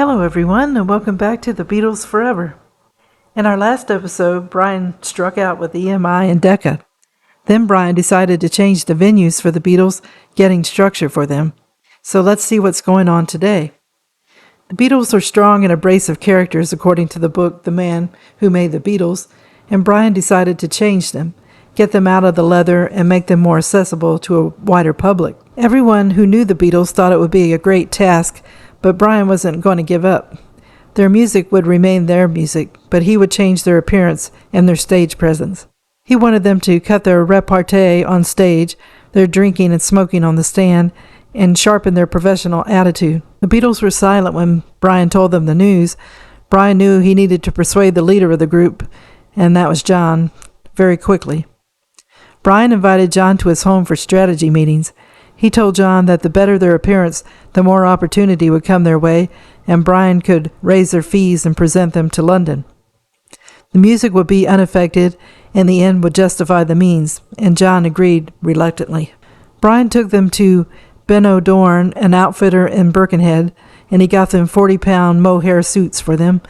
Hello everyone, and welcome back to the Beatles Forever. In our last episode, Brian struck out with EMI and Decca. Then Brian decided to change the venues for the Beatles, getting structure for them. So let's see what's going on today. The Beatles are strong and abrasive characters according to the book The Man Who Made the Beatles, and Brian decided to change them, get them out of the leather and make them more accessible to a wider public. Everyone who knew the Beatles thought it would be a great task, but Brian wasn't going to give up. Their music would remain their music, but he would change their appearance and their stage presence. He wanted them to cut their repartee on stage, their drinking and smoking on the stand, and sharpen their professional attitude. The Beatles were silent when Brian told them the news. Brian knew he needed to persuade the leader of the group, and that was John, very quickly. Brian invited John to his home for strategy meetings. He told John that the better their appearance, the more opportunity would come their way, and Brian could raise their fees and present them to London. The music would be unaffected, and the end would justify the means, and John agreed reluctantly. Brian took them to Benno Dorn, an outfitter in Birkenhead, and he got them 40-pound mohair suits for them,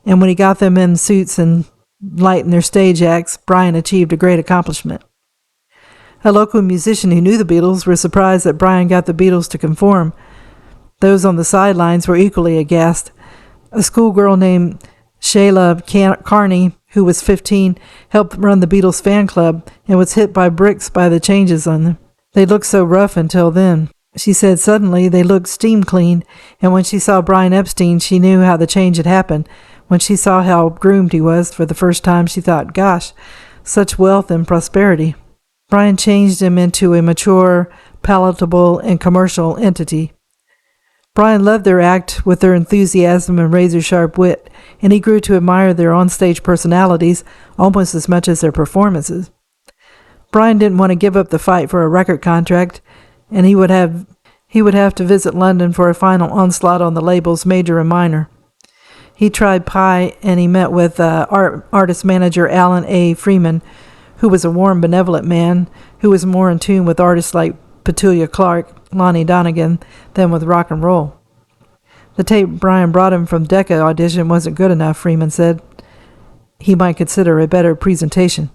and when he got them in suits and lightened their stage acts, Brian achieved a great accomplishment. A local musician who knew the Beatles was surprised that Brian got the Beatles to conform. Those on the sidelines were equally aghast. A schoolgirl named Shayla Carney, who was 15, helped run the Beatles fan club and was hit by bricks by the changes on them. They looked so rough until then. She said suddenly they looked steam clean, and when she saw Brian Epstein, she knew how the change had happened. When she saw how groomed he was for the first time, she thought, gosh, such wealth and prosperity. Brian changed him into a mature, palatable, and commercial entity. Brian loved their act with their enthusiasm and razor-sharp wit, and he grew to admire their on-stage personalities almost as much as their performances. Brian didn't want to give up the fight for a record contract, and he would have to visit London for a final onslaught on the labels, major and minor. He tried Pye, and he met with artist manager Alan A. Freeman, who was a warm, benevolent man who was more in tune with artists like Petula Clark, Lonnie Donegan, than with rock and roll. The tape Brian brought him from Decca audition wasn't good enough, Freeman said. He might consider a better presentation.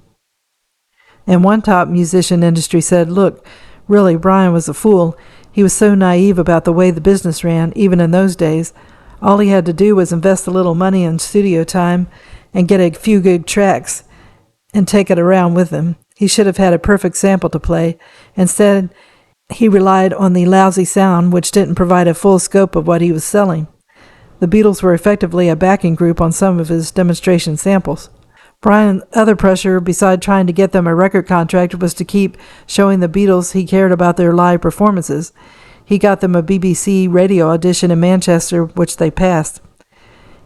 And one top musician industry said, look, really, Brian was a fool. He was so naive about the way the business ran, even in those days. All he had to do was invest a little money in studio time and get a few good tracks and take it around with him. He should have had a perfect sample to play. Instead, he relied on the lousy sound, which didn't provide a full scope of what he was selling. The Beatles were effectively a backing group on some of his demonstration samples. Brian's other pressure, beside trying to get them a record contract, was to keep showing the Beatles he cared about their live performances. He got them a BBC radio audition in Manchester, which they passed.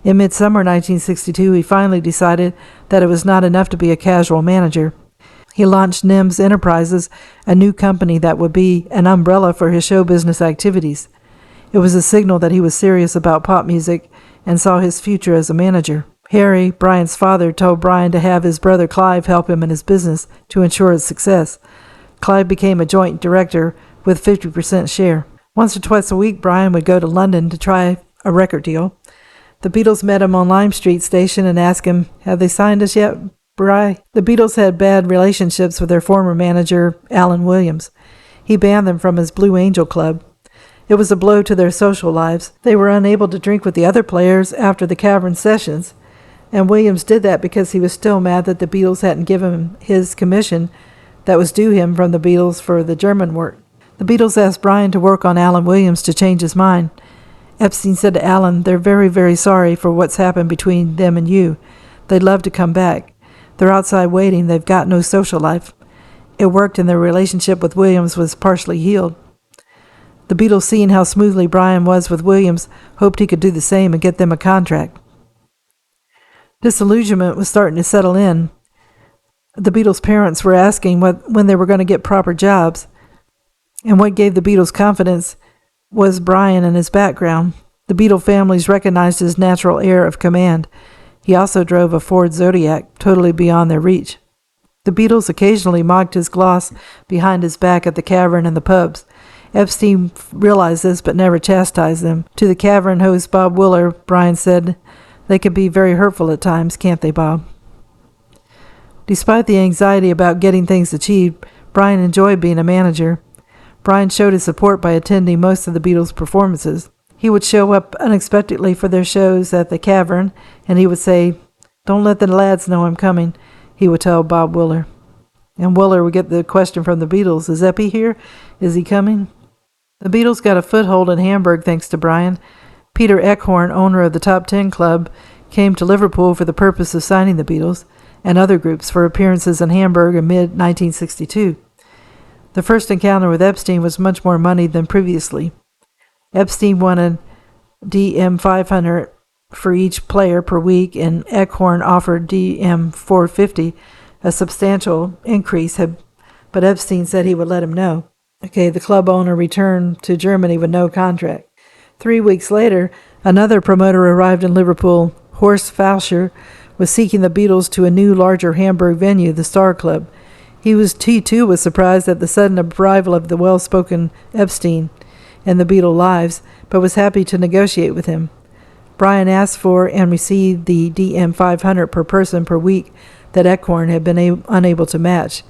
In midsummer 1962, he finally decided that it was not enough to be a casual manager. He launched NIMS Enterprises, a new company that would be an umbrella for his show business activities. It was a signal that he was serious about pop music and saw his future as a manager. Harry, Brian's father, told Brian to have his brother Clive help him in his business to ensure its success. Clive became a joint director with 50% share. Once or twice a week, Brian would go to London to try a record deal. The Beatles met him on Lime Street Station and asked him, have they signed us yet, Bri? The Beatles had bad relationships with their former manager, Alan Williams. He banned them from his Blue Angel Club. It was a blow to their social lives. They were unable to drink with the other players after the cavern sessions, and Williams did that because he was still mad that the Beatles hadn't given him his commission that was due him from the Beatles for the German work. The Beatles asked Brian to work on Alan Williams to change his mind. Epstein said to Alan, they're very, very sorry for what's happened between them and you. They'd love to come back. They're outside waiting. They've got no social life. It worked, and their relationship with Williams was partially healed. The Beatles, seeing how smoothly Brian was with Williams, hoped he could do the same and get them a contract. Disillusionment was starting to settle in. The Beatles' parents were asking when they were going to get proper jobs, and what gave the Beatles confidence was Brian and his background. The Beatle families recognized his natural air of command. He also drove a Ford Zodiac, totally beyond their reach. The Beatles occasionally mocked his gloss behind his back at the cavern and the pubs. Epstein realized this but never chastised them. To the Cavern host Bob Willer, Brian said, "They can be very hurtful at times, can't they, Bob?" Despite the anxiety about getting things achieved, Brian enjoyed being a manager. Brian showed his support by attending most of the Beatles' performances. He would show up unexpectedly for their shows at the Cavern, and he would say, "Don't let the lads know I'm coming," he would tell Bob Willer. And Willer would get the question from the Beatles, "Is Eppie here? Is he coming?" The Beatles got a foothold in Hamburg thanks to Brian. Peter Eckhorn, owner of the Top Ten Club, came to Liverpool for the purpose of signing the Beatles and other groups for appearances in Hamburg in mid-1962. The first encounter with Epstein was much more money than previously. Epstein wanted DM 500 for each player per week, and Eckhorn offered DM 450, a substantial increase, but Epstein said he would let him know. Okay, the club owner returned to Germany with no contract. 3 weeks later, another promoter arrived in Liverpool. Horst Fauscher was seeking the Beatles to a new, larger Hamburg venue, the Star Club. He too was surprised at the sudden arrival of the well-spoken Epstein in the Beatle lives, but was happy to negotiate with him. Brian asked for and received the DM 500 per person per week that Eckhorn had been unable to match.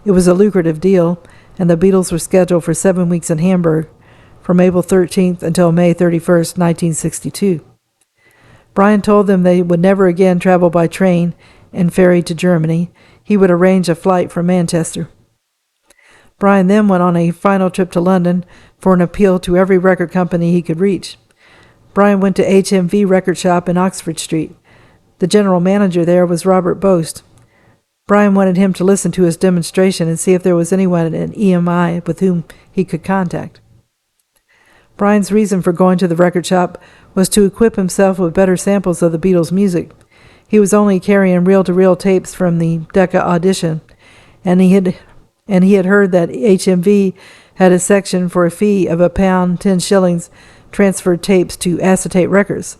It was a lucrative deal, and the Beatles were scheduled for 7 weeks in Hamburg, from April 13th until May 31st, 1962. Brian told them they would never again travel by train and ferry to Germany. He would arrange a flight from Manchester. Brian then went on a final trip to London for an appeal to every record company he could reach. Brian went to HMV Record Shop in Oxford Street. The general manager there was Robert Boast. Brian wanted him to listen to his demonstration and see if there was anyone at EMI with whom he could contact. Brian's reason for going to the record shop was to equip himself with better samples of the Beatles' music. He was only carrying reel-to-reel tapes from the Decca audition, and he had heard that HMV had a section for a fee of £1, 10 shillings, transferred tapes to acetate records.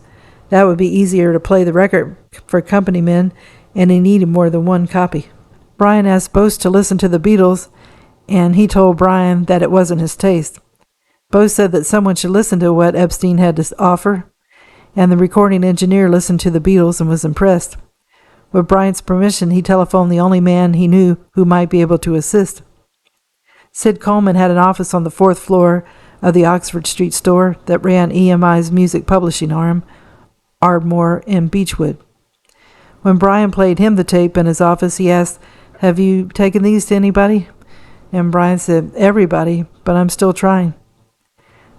That would be easier to play the record for company men, and he needed more than one copy. Brian asked Bose to listen to the Beatles, and he told Brian that it wasn't his taste. Bose said that someone should listen to what Epstein had to offer, and the recording engineer listened to the Beatles and was impressed. With Brian's permission, he telephoned the only man he knew who might be able to assist. Sid Coleman had an office on the 4th floor of the Oxford Street store that ran EMI's music publishing arm, Ardmore and Beechwood. When Brian played him the tape in his office, he asked, "Have you taken these to anybody?" And Brian said, "Everybody, but I'm still trying."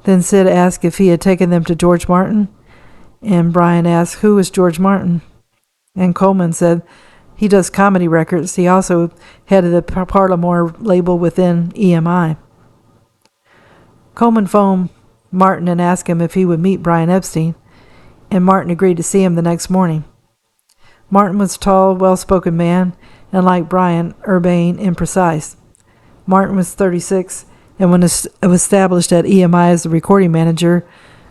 Then Sid asked if he had taken them to George Martin, and Brian asked, "Who is George Martin?" And Coleman said, "He does comedy records. He also headed the Parlamore label within EMI." Coleman phoned Martin and asked him if he would meet Brian Epstein, and Martin agreed to see him the next morning. Martin was a tall, well-spoken man, and like Brian, urbane and precise. Martin was 36, and was established at EMI as the recording manager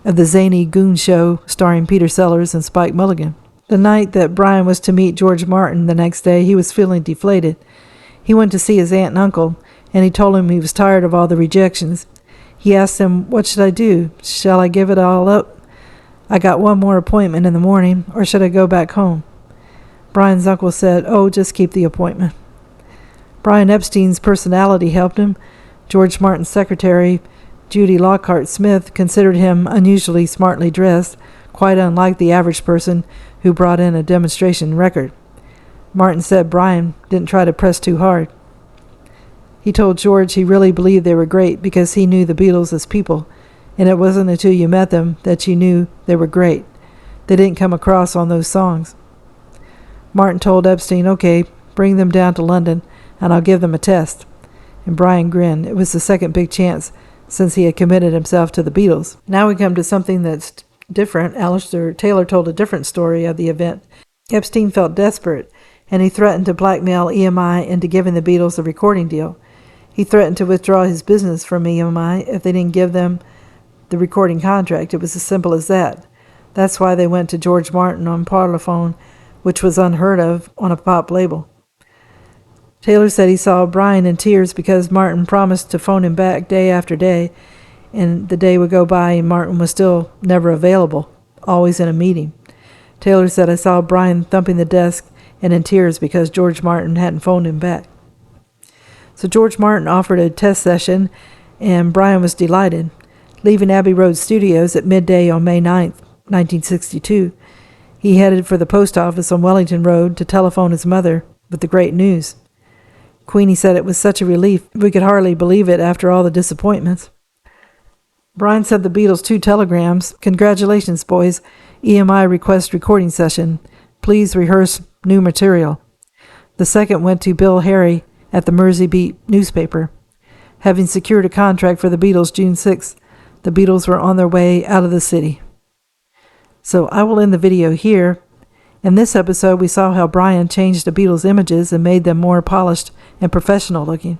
of the zany Goon Show starring Peter Sellers and Spike Mulligan. The night that Brian was to meet George Martin the next day, he was feeling deflated. He went to see his aunt and uncle, and he told him he was tired of all the rejections. He asked them, "What should I do? Shall I give it all up? I got one more appointment in the morning, or should I go back home?" Brian's uncle said, "Oh, just keep the appointment." Brian Epstein's personality helped him. George Martin's secretary, Judy Lockhart Smith, considered him unusually smartly dressed, quite unlike the average person who brought in a demonstration record. Martin said Brian didn't try to press too hard. He told George he really believed they were great because he knew the Beatles as people, and it wasn't until you met them that you knew they were great. They didn't come across on those songs. Martin told Epstein, "Okay, bring them down to London, and I'll give them a test." And Brian grinned. It was the second big chance since he had committed himself to the Beatles. Now we come to something that's different. Alistair Taylor told a different story of the event. Epstein felt desperate, and he threatened to blackmail EMI into giving the Beatles a recording deal. He threatened to withdraw his business from EMI if they didn't give them the recording contract. It was as simple as that. That's why they went to George Martin on Parlophone, which was unheard of on a pop label. Taylor said he saw Brian in tears because Martin promised to phone him back day after day, and the day would go by and Martin was still never available, always in a meeting. Taylor said, I saw Brian thumping the desk and in tears because George Martin hadn't phoned him back. So George Martin offered a test session, and Brian was delighted. Leaving Abbey Road Studios at midday on May 9th, 1962, he headed for the post office on Wellington Road to telephone his mother with the great news. Queenie said it was such a relief, we could hardly believe it after all the disappointments. Brian sent the Beatles 2 telegrams. Congratulations, boys. EMI request recording session. Please rehearse new material. The second went to Bill Harry at the Mersey Beat newspaper. Having secured a contract for the Beatles June 6th, the Beatles were on their way out of the city. So I will end the video here. In this episode, we saw how Brian changed the Beatles' images and made them more polished and professional looking.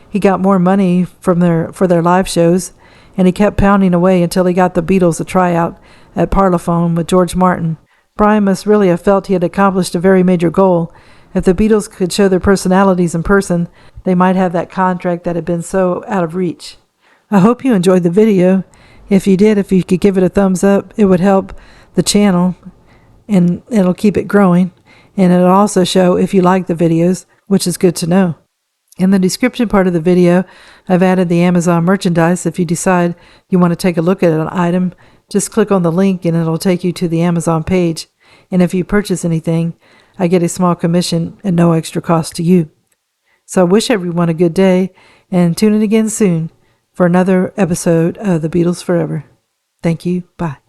He got more money for their live shows, and he kept pounding away until he got the Beatles a tryout at Parlophone with George Martin. Brian must really have felt he had accomplished a very major goal. If the Beatles could show their personalities in person, they might have that contract that had been so out of reach. I hope you enjoyed the video. If you did, if you could give it a thumbs up, it would help the channel and it'll keep it growing. And it'll also show if you like the videos, which is good to know. In the description part of the video, I've added the Amazon merchandise. If you decide you want to take a look at an item, just click on the link and it'll take you to the Amazon page. And if you purchase anything, I get a small commission at no extra cost to you. So I wish everyone a good day and tune in again soon for another episode of The Beatles Forever. Thank you. Bye.